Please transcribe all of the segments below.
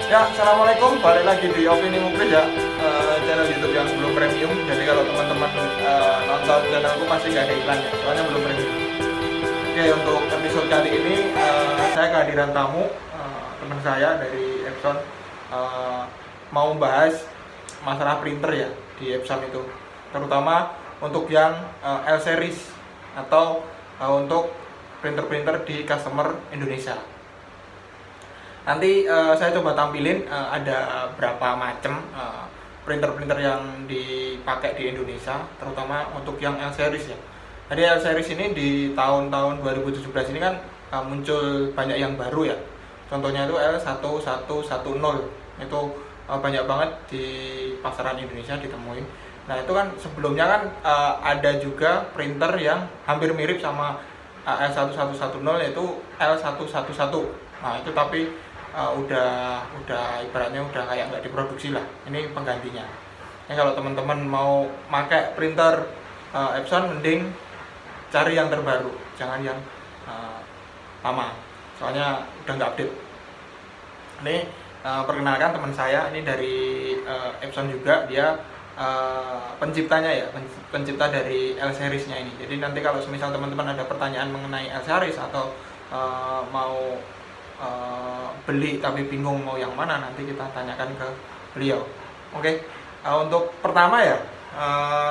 Ya, assalamualaikum. Balik lagi di Opini Muklis ya, channel YouTube yang belum premium. Jadi kalau teman-teman nonton channelku pasti nggak ada iklan ya, soalnya belum premium. Oke, untuk episode kali ini saya kehadiran tamu, teman saya dari Epson, mau bahas masalah printer ya di Epson itu, terutama untuk yang L series atau untuk printer-printer di customer Indonesia. Nanti saya coba tampilin ada berapa macam printer-printer yang dipakai di Indonesia, terutama untuk yang L series ya. Jadi L series ini di tahun-tahun 2017 ini kan muncul banyak yang baru ya. Contohnya itu L1110 itu banyak banget di pasaran Indonesia ditemuin. Nah itu kan sebelumnya kan ada juga printer yang hampir mirip sama L1110 yaitu L111. Nah itu tapi udah ibaratnya udah kayak nggak diproduksi lah. Ini penggantinya. Ini kalau teman-teman mau pakai printer Epson mending cari yang terbaru, jangan yang lama. Soalnya udah nggak update. Ini perkenalkan teman saya, ini dari Epson juga, dia penciptanya ya, pencipta dari L series-nya ini. Jadi nanti kalau misal teman-teman ada pertanyaan mengenai L series atau mau beli tapi bingung mau yang mana, nanti kita tanyakan ke beliau. Oke. Untuk pertama ya,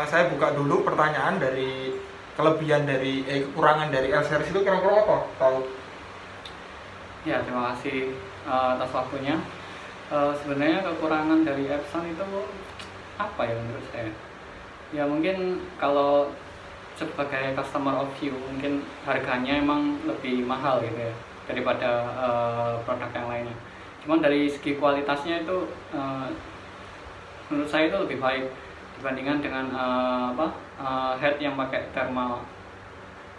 saya buka dulu pertanyaan dari kelebihan dari kekurangan dari L series itu kira-kira apa? Tahu? Ya, terima kasih atas waktunya. Sebenarnya kekurangan dari Epson itu apa ya menurut saya? Ya mungkin kalau sebagai customer of view mungkin harganya emang lebih mahal gitu ya daripada produk yang lainnya. Cuman dari segi kualitasnya itu menurut saya itu lebih baik dibandingkan dengan head yang pakai thermal.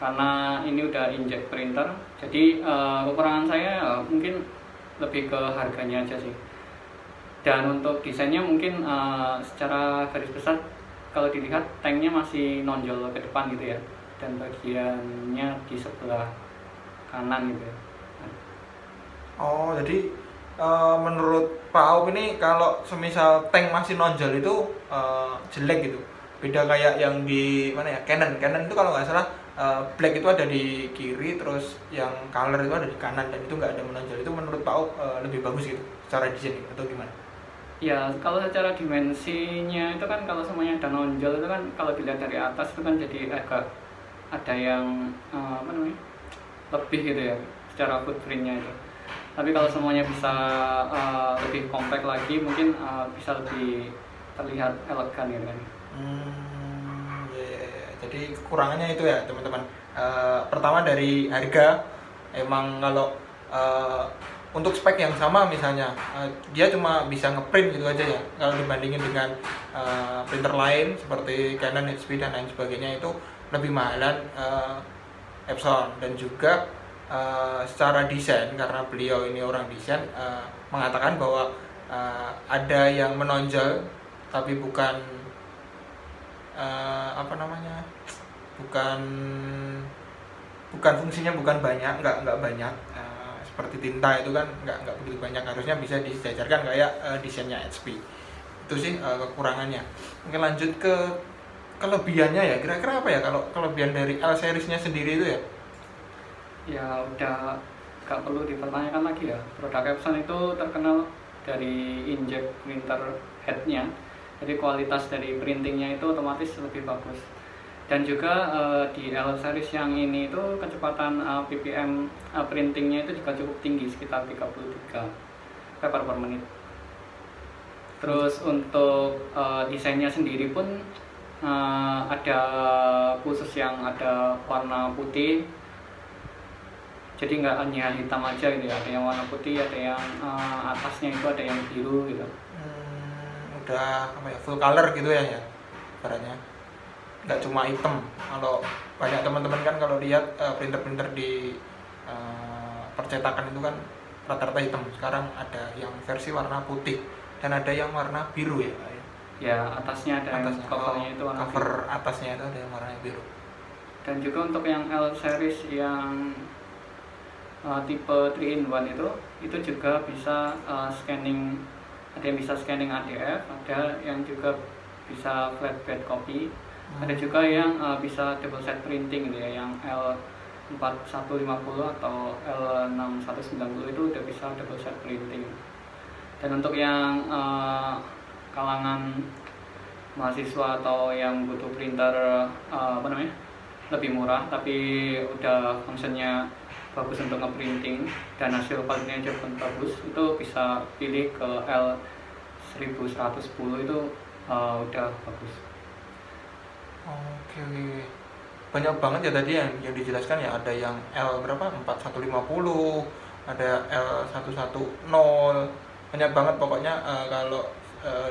Karena ini udah inkjet printer, jadi kekurangan saya mungkin lebih ke harganya aja sih. Dan untuk desainnya mungkin secara garis besar kalau dilihat tanknya masih nonjol ke depan gitu ya, dan bagiannya di sebelah kanan gitu ya. Oh, jadi menurut Pak Aup ini kalau semisal tank masih nonjol itu jelek gitu. Beda kayak yang di mana ya, Canon itu kalau nggak salah black itu ada di kiri, terus yang color itu ada di kanan, dan itu nggak ada menonjol. Itu menurut Pak Aup lebih bagus gitu secara desain atau gimana? Ya, kalau secara dimensinya itu kan kalau semuanya ada nonjol itu kan kalau dilihat dari atas itu kan jadi agak ada yang lebih gitu ya secara footprintnya itu. Tapi kalau semuanya bisa lebih compact lagi mungkin bisa lebih terlihat elegan gitu kan. Yeah. Jadi kekurangannya itu ya teman-teman. Pertama dari harga, emang kalau untuk spek yang sama misalnya dia cuma bisa ngeprint gitu aja ya, kalau dibandingin dengan printer lain seperti Canon, HP dan lain sebagainya itu lebih mahalan Epson. Dan juga secara desain, karena beliau ini orang desain, mengatakan bahwa ada yang menonjol tapi bukan bukan fungsinya, bukan banyak, nggak banyak. Seperti tinta itu kan nggak begitu banyak, harusnya bisa disejajarkan kayak desainnya HP. Itu sih kekurangannya. Mungkin lanjut ke kelebihannya ya, kira-kira apa ya kalau kelebihan dari L series-nya sendiri itu ya? Ya udah gak perlu dipertanyakan lagi ya, produk Epson itu terkenal dari inkjet printer headnya, jadi kualitas dari printingnya itu otomatis lebih bagus. Dan juga di L series yang ini itu kecepatan ppm printingnya itu juga cukup tinggi, sekitar 33 paper per menit. Terus untuk desainnya sendiri pun ada khusus yang ada warna putih, jadi nggak hanya hitam aja gitu ya, ada yang warna putih, ada yang atasnya itu ada yang biru gitu. Udah full color gitu ya baratnya, nggak cuma hitam. Kalau banyak teman-teman kan kalau lihat printer-printer di percetakan itu kan rata-rata hitam. Sekarang ada yang versi warna putih dan ada yang warna biru ya. Ya, atasnya ada yang covernya itu warna cover biru. Atasnya itu ada yang warna biru. Dan juga untuk yang L series yang tipe 3 in 1 itu juga bisa scanning, ada yang bisa scanning ADF, ada yang juga bisa flatbed copy, ada juga yang bisa double set printing gitu ya, yang L4150 atau L6190 itu udah bisa double set printing. Dan untuk yang kalangan mahasiswa atau yang butuh printer lebih murah tapi udah fungsinya bagus untuk nge-printing dan hasil quality-nya juga bagus, itu bisa pilih ke L1110, itu udah bagus. Oke, banyak banget ya tadi yang dijelaskan ya, ada yang L berapa 4150, ada L110, banyak banget pokoknya. Kalau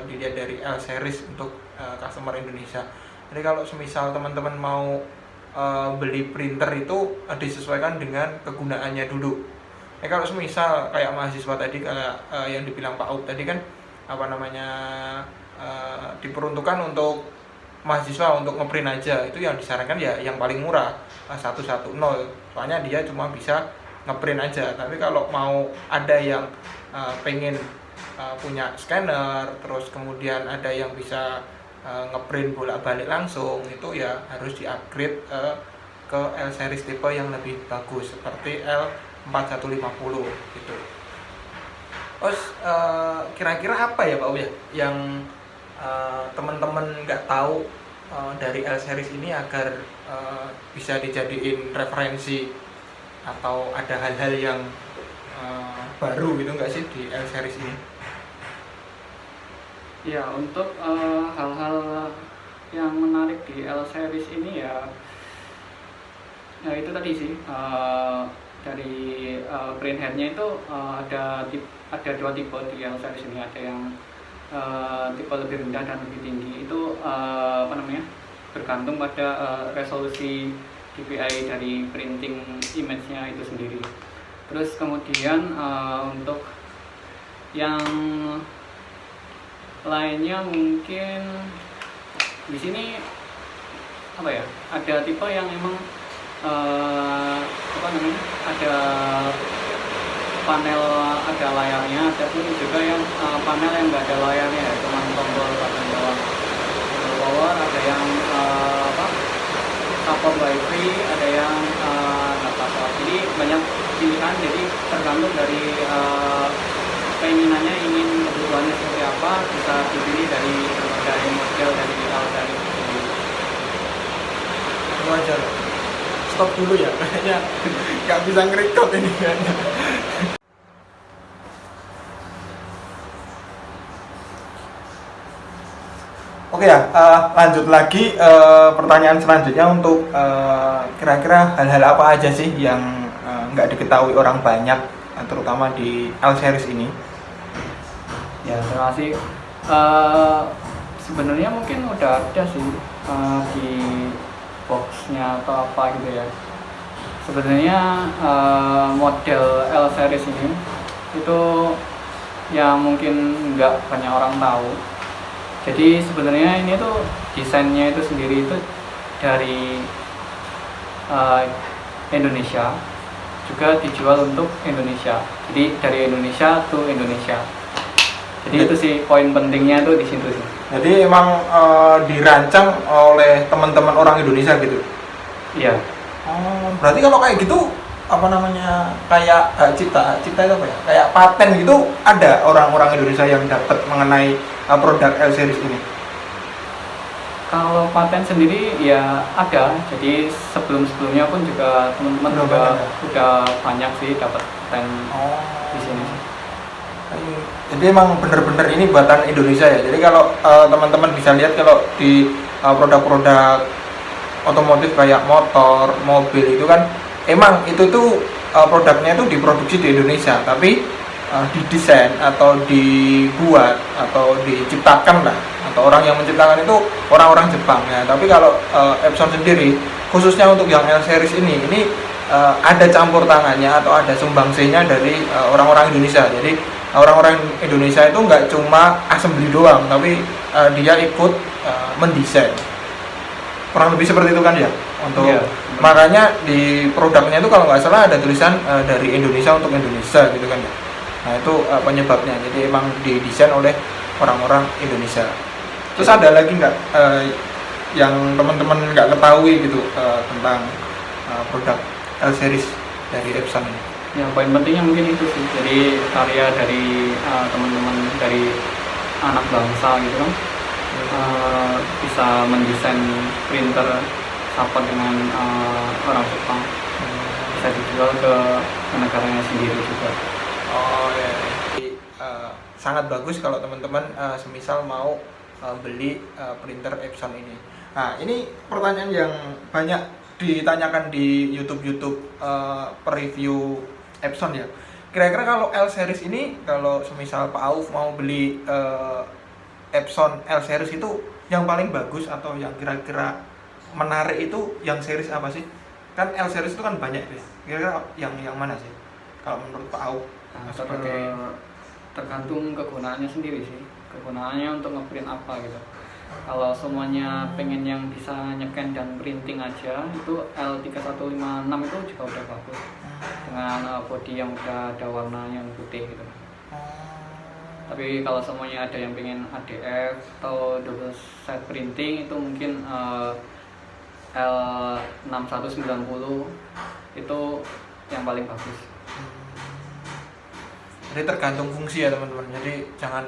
dilihat dari L series untuk customer Indonesia. Jadi kalau semisal teman-teman mau beli printer itu disesuaikan dengan kegunaannya dulu. Kalau semisal kayak mahasiswa tadi, kayak yang dibilang Pak Ud tadi kan diperuntukkan untuk mahasiswa untuk ngeprint aja, itu yang disarankan ya yang paling murah 110, soalnya dia cuma bisa ngeprint aja. Tapi kalau mau ada yang pengen punya scanner, terus kemudian ada yang bisa ngeprint bolak-balik langsung, itu ya harus di-upgrade ke L series tipe yang lebih bagus seperti L4150 gitu. Terus kira-kira apa ya Pak Uya yang teman-teman nggak tahu dari L series ini agar bisa dijadiin referensi, atau ada hal-hal yang baru gitu nggak sih di L series ini? Ya, untuk hal-hal yang menarik di L series ini ya itu tadi sih, dari print headnya itu ada dua tipe di L series ini, ada yang tipe lebih rendah dan lebih tinggi. Itu bergantung pada resolusi DPI dari printing image-nya itu sendiri. Terus kemudian untuk yang lainnya mungkin di sini ada tipe yang emang ada panel, ada layarnya, ada pun juga yang panel yang nggak ada layarnya, cuma tombol button doang. Power, ada yang support wifi, ada yang nggak support. Jadi banyak pilihan, jadi tergantung dari keinginannya, ingin kebutuhannya seperti apa, bisa dipilih dari berbagai model dari L-series ini. Wajar. Stop dulu ya, kayaknya nggak bisa nge-record ini kayaknya. Oke ya, lanjut lagi pertanyaan selanjutnya untuk kira-kira hal-hal apa aja sih yang nggak diketahui orang banyak, terutama di L series ini? Ya, terima kasih. Sebenarnya mungkin udah ada sih di boxnya atau apa gitu ya. Sebenarnya model L series ini itu yang mungkin nggak banyak orang tahu. Jadi sebenarnya ini tuh desainnya itu sendiri itu dari Indonesia, juga dijual untuk Indonesia. Jadi dari Indonesia to Indonesia. Jadi itu sih poin pentingnya tuh di situ sih. Jadi emang dirancang oleh teman-teman orang Indonesia gitu? Iya. Oh, berarti kalau kayak gitu kayak cipta itu apa ya? Kayak paten gitu, ada orang-orang Indonesia yang dapat mengenai produk L series ini? Kalau paten sendiri ya ada. Jadi sebelumnya pun juga teman-teman udah banyak sih dapat paten di sini. Jadi emang bener-bener ini buatan Indonesia ya. Jadi kalau teman-teman bisa lihat, kalau di produk-produk otomotif kayak motor, mobil itu kan emang itu tuh produknya itu diproduksi di Indonesia, tapi didesain atau dibuat atau diciptakan lah, atau orang yang menciptakan itu orang-orang Jepang ya. Tapi kalau Epson sendiri khususnya untuk yang L series ini ada campur tangannya atau ada sumbangsihnya dari orang-orang Indonesia. Jadi orang-orang Indonesia itu nggak cuma assembly doang, tapi dia ikut mendesain. Kurang lebih seperti itu kan ya? untuk Iya. makanya di produknya itu kalau nggak salah ada tulisan dari Indonesia untuk Indonesia gitu kan ya. Nah itu penyebabnya, jadi emang didesain oleh orang-orang Indonesia. Terus ada lagi nggak yang teman-teman nggak ketahui gitu tentang produk L series dari Epson ini? Ya poin pentingnya mungkin itu sih, jadi karya dari teman-teman dari anak bangsa gitu kan, bisa mendesain printer sama dengan orang Jepang, bisa dijual ke negaranya sendiri juga. Oh ya, jadi sangat bagus kalau teman-teman semisal mau beli printer Epson ini. Nah ini pertanyaan yang banyak ditanyakan di YouTube review Epson ya. Kira-kira kalau L series ini, kalau semisal Pak Auf mau beli Epson L series itu yang paling bagus atau yang kira-kira menarik itu yang series apa sih? Kan L series itu kan banyak ya. Kira-kira yang mana sih? Kalau menurut Pak Auf? Nah, tergantung kegunaannya sendiri sih, kegunaannya untuk ngeprint apa gitu. Kalau semuanya pengen yang bisa nyeken dan printing aja, itu L3156 itu juga udah bagus, dengan body yang udah ada warna yang putih gitu. Tapi kalau semuanya ada yang pengen ADF atau double set printing, itu mungkin L6190 itu yang paling bagus. Jadi tergantung fungsi ya teman-teman. Jadi jangan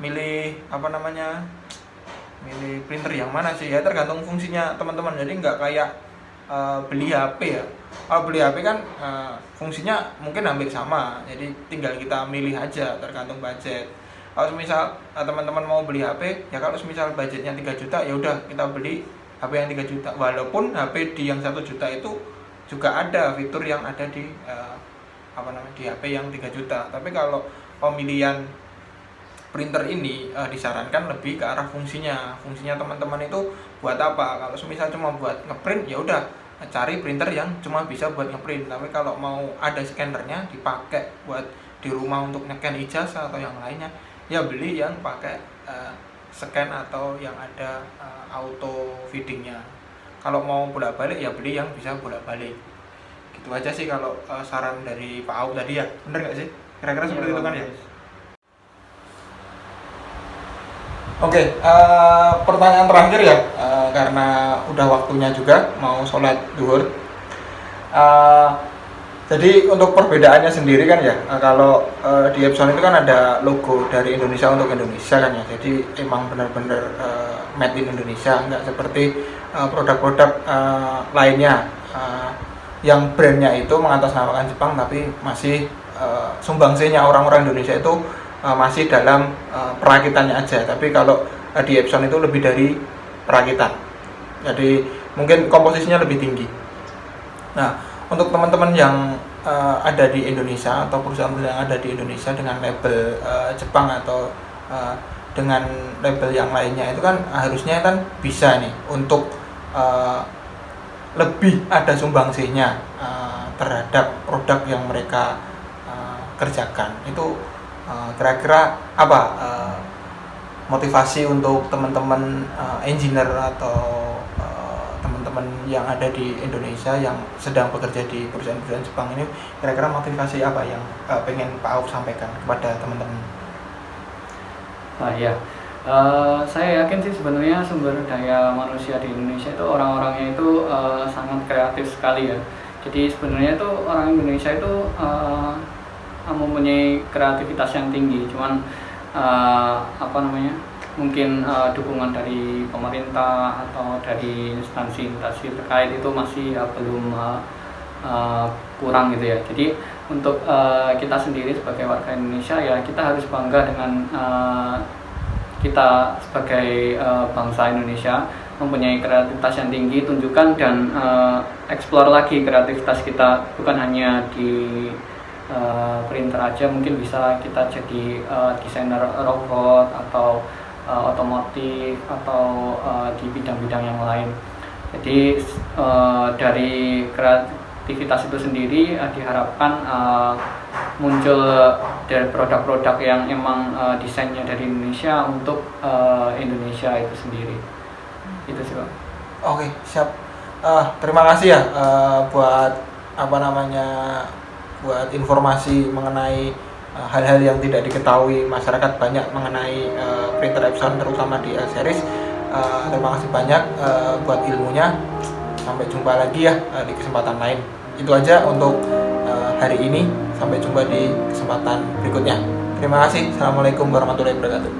milih milih printer yang mana sih ya, tergantung fungsinya teman-teman. Jadi nggak kayak beli HP ya. Kalau beli HP kan fungsinya mungkin hampir sama, jadi tinggal kita milih aja tergantung budget. Kalau misal teman-teman mau beli HP ya, kalau misal budgetnya 3 juta ya udah kita beli HP yang 3 juta, walaupun HP di yang 1 juta itu juga ada fitur yang ada di di HP yang 3 juta. Tapi kalau pemilihan printer ini disarankan lebih ke arah fungsinya teman-teman itu buat apa. Kalau misal cuma buat ngeprint ya udah cari printer yang cuma bisa buat ngeprint. Tapi kalau mau ada scannernya dipakai buat di rumah untuk nge-scan ijazah atau yang lainnya, ya beli yang pakai scan atau yang ada auto feedingnya. Kalau mau bolak-balik ya beli yang bisa bolak-balik. Gitu aja sih kalau saran dari Pak Auf tadi ya. Bener nggak sih? Kira-kira seperti itu kan ya? Oke, pertanyaan terakhir ya, karena udah waktunya juga mau sholat duhur. Jadi untuk perbedaannya sendiri kan ya, kalau di Epson itu kan ada logo dari Indonesia untuk Indonesia kan ya. Jadi emang benar-benar made in Indonesia, nggak seperti produk-produk lainnya yang brandnya itu mengatasnamakan Jepang, tapi masih sumbangsinya orang-orang Indonesia itu masih dalam perakitannya aja. Tapi kalau di Epson itu lebih dari perakitan, jadi mungkin komposisinya lebih tinggi. Nah, untuk teman-teman yang ada di Indonesia atau perusahaan-perusahaan yang ada di Indonesia dengan label Jepang atau dengan label yang lainnya, itu kan harusnya kan bisa nih untuk lebih ada sumbangsinya terhadap produk yang mereka kerjakan. Itu kira-kira apa motivasi untuk teman-teman engineer atau teman-teman yang ada di Indonesia yang sedang bekerja di perusahaan-perusahaan Jepang ini, kira-kira motivasi apa yang pengen Pak Auf sampaikan kepada teman-teman? Nah ya, saya yakin sih sebenarnya sumber daya manusia di Indonesia itu orang-orangnya itu sangat kreatif sekali ya. Jadi sebenarnya itu orang Indonesia itu mempunyai kreativitas yang tinggi, cuman mungkin dukungan dari pemerintah atau dari instansi-instansi terkait itu masih belum kurang gitu ya. Jadi untuk kita sendiri sebagai warga Indonesia ya, kita harus bangga dengan kita sebagai bangsa Indonesia mempunyai kreativitas yang tinggi. Tunjukkan dan explore lagi kreativitas kita, bukan hanya di printer aja, mungkin bisa kita jadi desainer robot atau otomotif atau di bidang-bidang yang lain. Jadi dari kreativitas itu sendiri diharapkan muncul dari produk-produk yang emang desainnya dari Indonesia untuk Indonesia itu sendiri. Itu sih Pak. Oke, siap. Terima kasih ya buat apa namanya buat informasi mengenai hal-hal yang tidak diketahui masyarakat banyak mengenai printer Epson terutama di L-series. Terima kasih banyak buat ilmunya. Sampai jumpa lagi ya di kesempatan lain. Itu aja untuk hari ini. Sampai jumpa di kesempatan berikutnya. Terima kasih. Assalamualaikum warahmatullahi wabarakatuh.